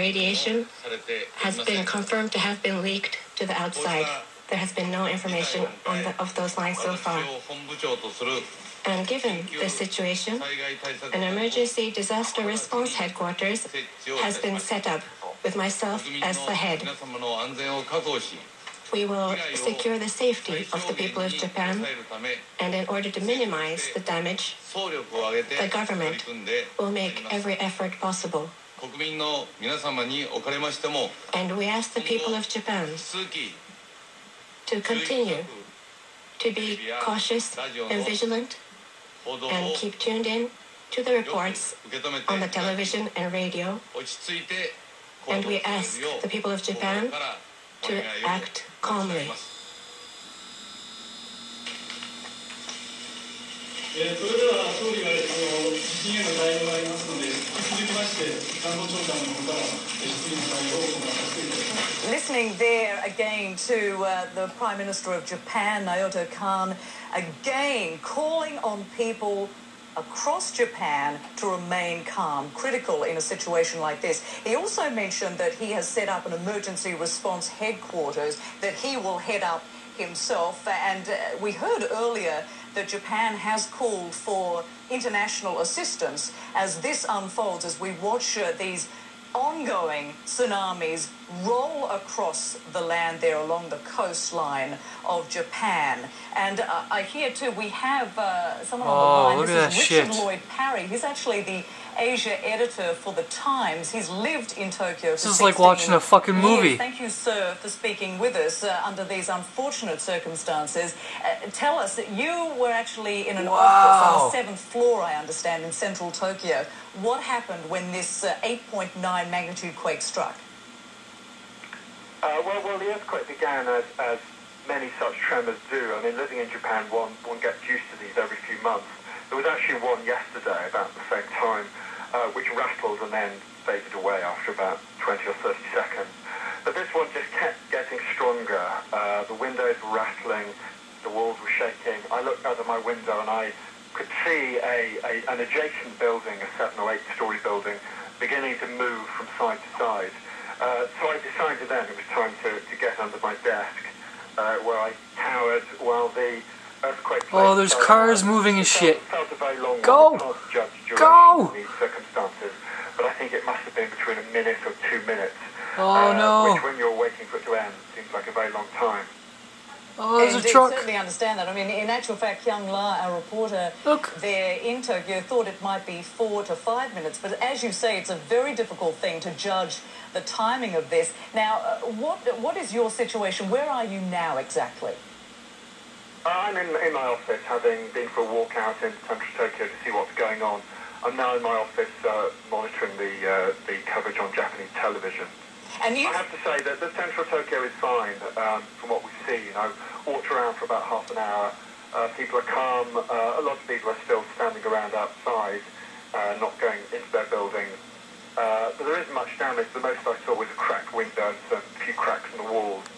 radiation has been confirmed to have been leaked to the outside. There has been no information of those lines so far. And given this situation, an emergency disaster response headquarters has been set up with myself as the head. We will secure the safety of the people of Japan, and in order to minimize the damage, the government will make every effort possible. And we ask the people of Japan to continue to be cautious and vigilant and keep tuned in to the reports on the television and radio. And we ask the people of Japan to act calmly. それでは総理が地震への対応がありますので、引き続きまして官房長官の方から質疑の対応を行わせていただきます。Listening there again to the Prime Minister of Japan, Naoto Kan, again calling on people across Japan to remain calm, critical in a situation like this. He also mentioned that he has set up an emergency response headquarters that he will head up himself. And we heard earlier that Japan has called for international assistance as this unfolds, as we watch these ongoing tsunamis roll across the land there along the coastline of Japan. And I hear too, we have someone on the line. This is Richard Lloyd Parry. He's actually the Asia editor for The Times. He's lived in Tokyo for 16 years. This is like watching a fucking movie. Thank you, sir, for speaking with us under these unfortunate circumstances. Tell us, you were actually in an office on the 7th floor, I understand, in central Tokyo. What happened when this 8.9 magnitude quake struck? Well, the earthquake began as many such tremors do. I mean, living in Japan, one gets used to these every few months. There was actually one yesterday about the same time, which rattled and then faded away after about 20 or 30 seconds. But this one just kept getting stronger. The windows were rattling, the walls were shaking. I looked out of my window and I could see an adjacent building, a 7 or 8 story building, beginning to move from side to side. So I decided then it was time to get under my desk, where I cowered while the earthquake. Oh, there's cars moving and shit. Felt a very long Go! Go! These circumstances, but I think it must have been between a minute or 2 minutes. Oh no! Which, when you're waiting for it to end, seems like a very long time. Oh, there's a truck. I certainly understand that. I mean, in actual fact, Kyung La, our reporter there in Tokyo, thought it might be 4 to 5 minutes. But as you say, it's a very difficult thing to judge the timing of this. Now, what is your situation? Where are you now exactly? I'm in my office, having been for a walk out in central Tokyo to see what's going on. I'm now in my office monitoring the coverage on Japanese television. And I have to say that the central Tokyo is fine from what we see. You know, walked around for about half an hour. People are calm. A lot of people are still standing around outside, not going into their buildings. But there isn't much damage. The most I saw was a cracked window and a few cracks in the walls.